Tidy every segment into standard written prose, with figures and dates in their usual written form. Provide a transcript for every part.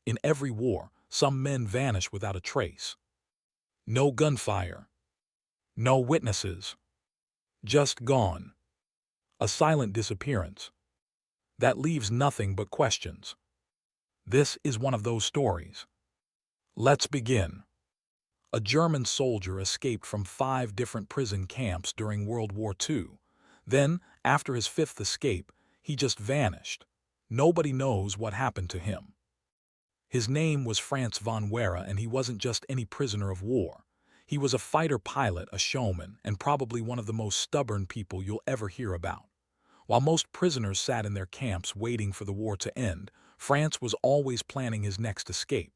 In every war, some men vanish without a trace. No gunfire. No witnesses. Just gone. A silent disappearance. That leaves nothing but questions. This is one of those stories. Let's begin. A German soldier escaped from 5 different prison camps during World War II. Then, after his 5th escape, he just vanished. Nobody knows what happened to him. His name was Franz von Werra, and he wasn't just any prisoner of war. He was a fighter pilot, a showman, and probably one of the most stubborn people you'll ever hear about. While most prisoners sat in their camps waiting for the war to end, Franz was always planning his next escape.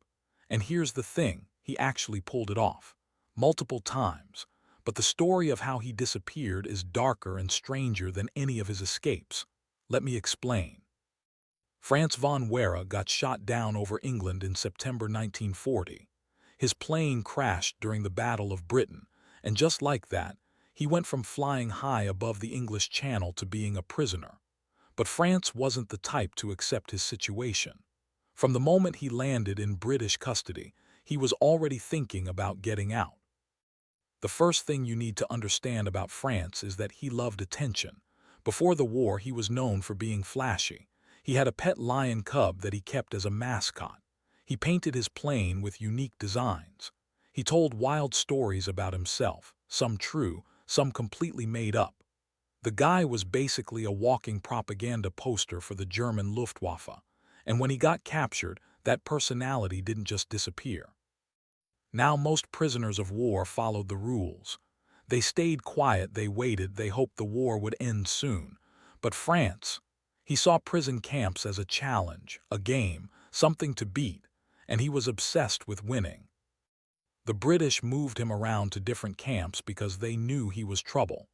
And here's the thing, he actually pulled it off. Multiple times. But the story of how he disappeared is darker and stranger than any of his escapes. Let me explain. Franz von Werra got shot down over England in September 1940. His plane crashed during the Battle of Britain, and just like that, he went from flying high above the English Channel to being a prisoner. But Franz wasn't the type to accept his situation. From the moment he landed in British custody, he was already thinking about getting out. The first thing you need to understand about Franz is that he loved attention. Before the war, he was known for being flashy. He had a pet lion cub that he kept as a mascot. He painted his plane with unique designs. He told wild stories about himself, some true, some completely made up. The guy was basically a walking propaganda poster for the German Luftwaffe. And when he got captured, that personality didn't just disappear. Now most prisoners of war followed the rules. They stayed quiet, they waited, they hoped the war would end soon. But Franz, he saw prison camps as a challenge, a game, something to beat, and he was obsessed with winning. The British moved him around to different camps because they knew he was trouble.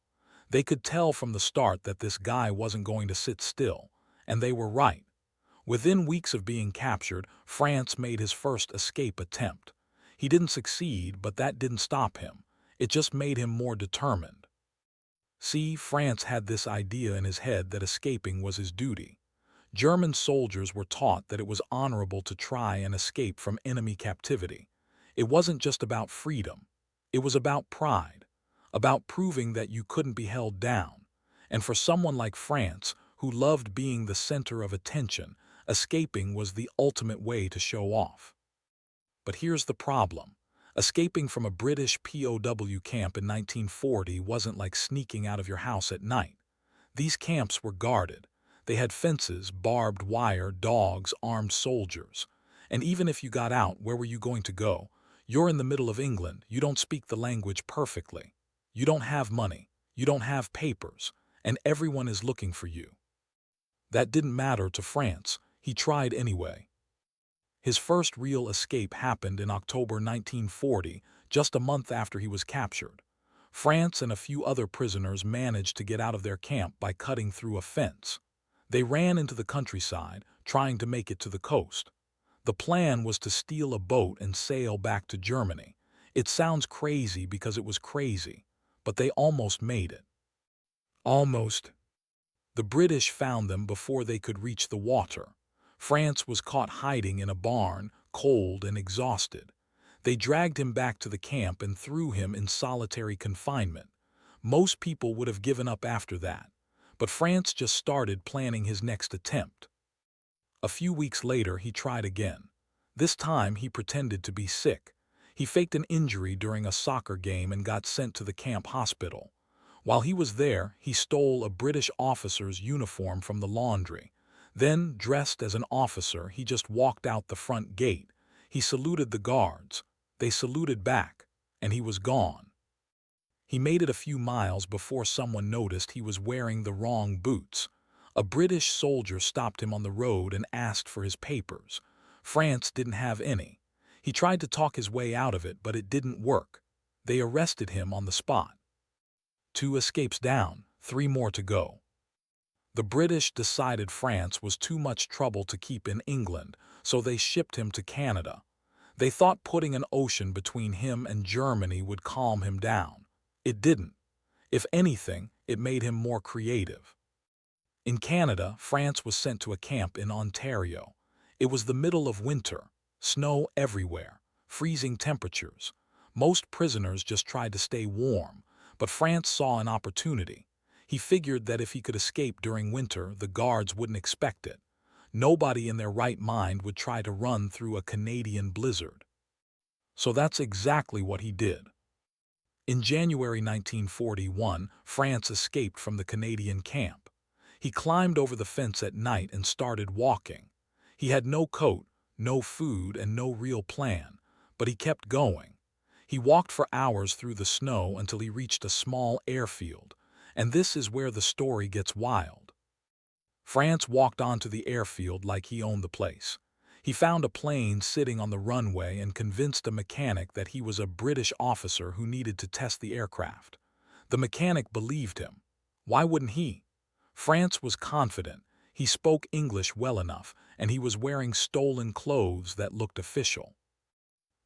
They could tell from the start that this guy wasn't going to sit still, and they were right. Within weeks of being captured, Franz made his first escape attempt. He didn't succeed, but that didn't stop him. It just made him more determined. See, Franz had this idea in his head that escaping was his duty. German soldiers were taught that it was honorable to try and escape from enemy captivity. It wasn't just about freedom. It was about pride, about proving that you couldn't be held down. And for someone like Franz, who loved being the center of attention, escaping was the ultimate way to show off. But here's the problem. Escaping from a British POW camp in 1940 wasn't like sneaking out of your house at night. These camps were guarded. They had fences, barbed wire, dogs, armed soldiers. And even if you got out, where were you going to go? You're in the middle of England. You don't speak the language perfectly. You don't have money. You don't have papers. And everyone is looking for you. That didn't matter to Franz. He tried anyway. His first real escape happened in October 1940, just a month after he was captured. Franz and a few other prisoners managed to get out of their camp by cutting through a fence. They ran into the countryside, trying to make it to the coast. The plan was to steal a boat and sail back to Germany. It sounds crazy because it was crazy, but they almost made it. Almost. The British found them before they could reach the water. Franz was caught hiding in a barn, cold and exhausted. They dragged him back to the camp and threw him in solitary confinement. Most people would have given up after that, but Franz just started planning his next attempt. A few weeks later, he tried again. This time, he pretended to be sick. He faked an injury during a soccer game and got sent to the camp hospital. While he was there, he stole a British officer's uniform from the laundry. Then, dressed as an officer, he just walked out the front gate. He saluted the guards. They saluted back, and he was gone. He made it a few miles before someone noticed he was wearing the wrong boots. A British soldier stopped him on the road and asked for his papers. Franz didn't have any. He tried to talk his way out of it, but it didn't work. They arrested him on the spot. 2 escapes down, 3 more to go. The British decided Franz was too much trouble to keep in England, so they shipped him to Canada. They thought putting an ocean between him and Germany would calm him down. It didn't. If anything, it made him more creative. In Canada, Franz was sent to a camp in Ontario. It was the middle of winter. Snow everywhere, freezing temperatures. Most prisoners just tried to stay warm, but France saw an opportunity. He figured that if he could escape during winter, the guards wouldn't expect it. Nobody in their right mind would try to run through a Canadian blizzard. So that's exactly what he did. In January 1941, France escaped from the Canadian camp. He climbed over the fence at night and started walking. He had no coat, no food, and no real plan, but he kept going. He walked for hours through the snow until he reached a small airfield, and this is where the story gets wild. France walked onto the airfield like he owned the place. He found a plane sitting on the runway and convinced a mechanic that he was a British officer who needed to test the aircraft. The mechanic believed him. Why wouldn't he? France was confident. He spoke English well enough, and he was wearing stolen clothes that looked official.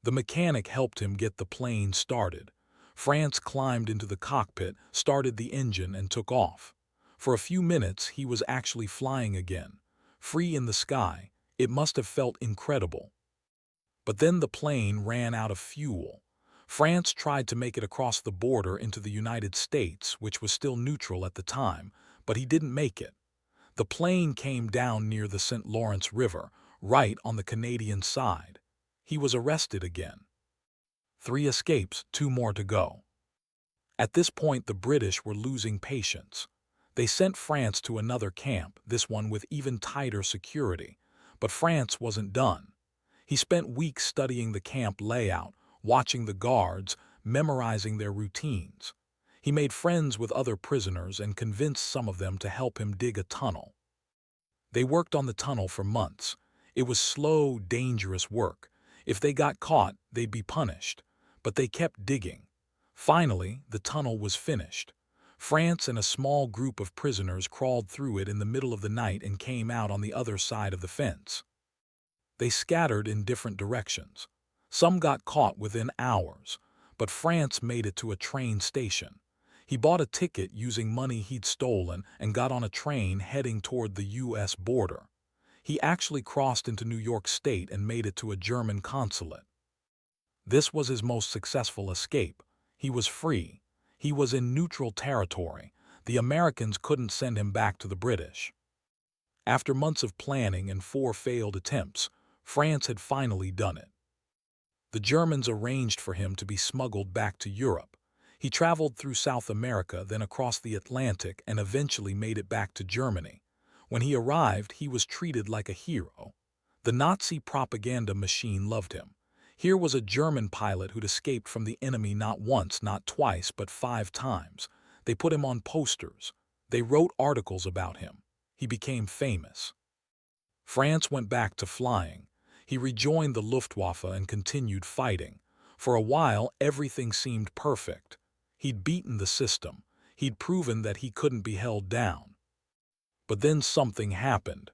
The mechanic helped him get the plane started. France climbed into the cockpit, started the engine, and took off. For a few minutes, he was actually flying again. Free in the sky, it must have felt incredible. But then the plane ran out of fuel. France tried to make it across the border into the United States, which was still neutral at the time, but he didn't make it. The plane came down near the St. Lawrence River, right on the Canadian side. He was arrested again. 3 escapes, 2 more to go. At this point, the British were losing patience. They sent France to another camp, this one with even tighter security. But France wasn't done. He spent weeks studying the camp layout, watching the guards, memorizing their routines. He made friends with other prisoners and convinced some of them to help him dig a tunnel. They worked on the tunnel for months. It was slow, dangerous work. If they got caught, they'd be punished. But they kept digging. Finally, the tunnel was finished. France and a small group of prisoners crawled through it in the middle of the night and came out on the other side of the fence. They scattered in different directions. Some got caught within hours, but France made it to a train station. He bought a ticket using money he'd stolen and got on a train heading toward the U.S. border. He actually crossed into New York State and made it to a German consulate. This was his most successful escape. He was free. He was in neutral territory. The Americans couldn't send him back to the British. After months of planning and 4 failed attempts, France had finally done it. The Germans arranged for him to be smuggled back to Europe. He traveled through South America, then across the Atlantic, and eventually made it back to Germany. When he arrived, he was treated like a hero. The Nazi propaganda machine loved him. Here was a German pilot who'd escaped from the enemy not once, not twice, but 5 times. They put him on posters. They wrote articles about him. He became famous. France went back to flying. He rejoined the Luftwaffe and continued fighting. For a while, everything seemed perfect. He'd beaten the system. He'd proven that he couldn't be held down. But then something happened.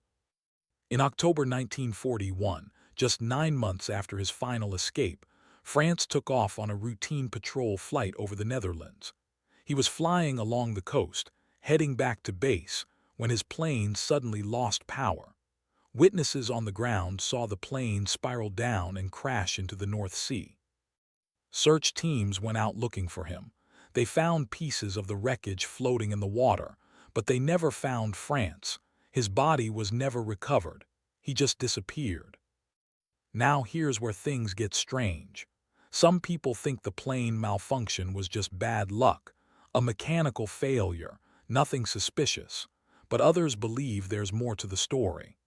In October 1941, just 9 months after his final escape, France took off on a routine patrol flight over the Netherlands. He was flying along the coast, heading back to base, when his plane suddenly lost power. Witnesses on the ground saw the plane spiral down and crash into the North Sea. Search teams went out looking for him. They found pieces of the wreckage floating in the water, but they never found France. His body was never recovered. He just disappeared. Now here's where things get strange. Some people think the plane malfunction was just bad luck, a mechanical failure, nothing suspicious. But others believe there's more to the story.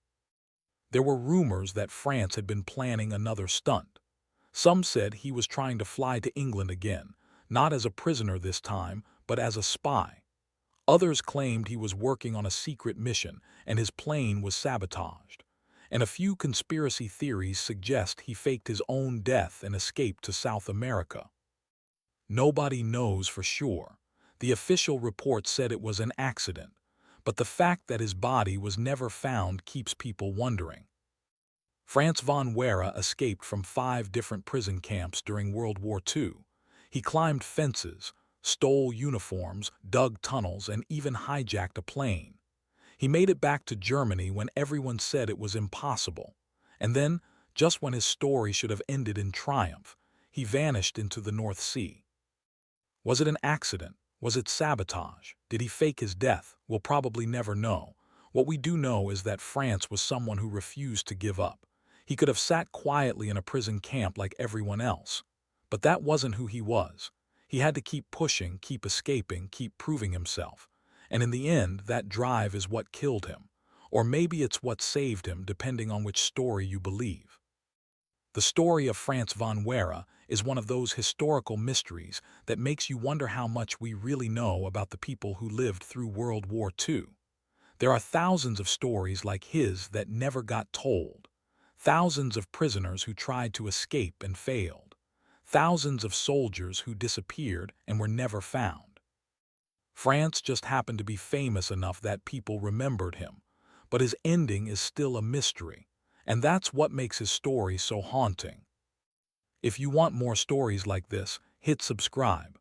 There were rumors that France had been planning another stunt. Some said he was trying to fly to England again, not as a prisoner this time, but as a spy. Others claimed he was working on a secret mission and his plane was sabotaged. And a few conspiracy theories suggest he faked his own death and escaped to South America. Nobody knows for sure. The official report said it was an accident, but the fact that his body was never found keeps people wondering. Franz von Werra escaped from 5 different prison camps during World War II. He climbed fences, stole uniforms, dug tunnels, and even hijacked a plane. He made it back to Germany when everyone said it was impossible. And then, Just when his story should have ended in triumph, he vanished into the North Sea. Was it an accident? Was it sabotage? Did he fake his death? We'll probably never know. What we do know is that France was someone who refused to give up. He could have sat quietly in a prison camp like everyone else. But that wasn't who he was. He had to keep pushing, keep escaping, keep proving himself. And in the end, that drive is what killed him. Or maybe it's what saved him, depending on which story you believe. The story of Franz von Werra is one of those historical mysteries that makes you wonder how much we really know about the people who lived through World War II. There are thousands of stories like his that never got told. Thousands of prisoners who tried to escape and failed. Thousands of soldiers who disappeared and were never found. France just happened to be famous enough that people remembered him, but his ending is still a mystery, and that's what makes his story so haunting. If you want more stories like this, hit subscribe.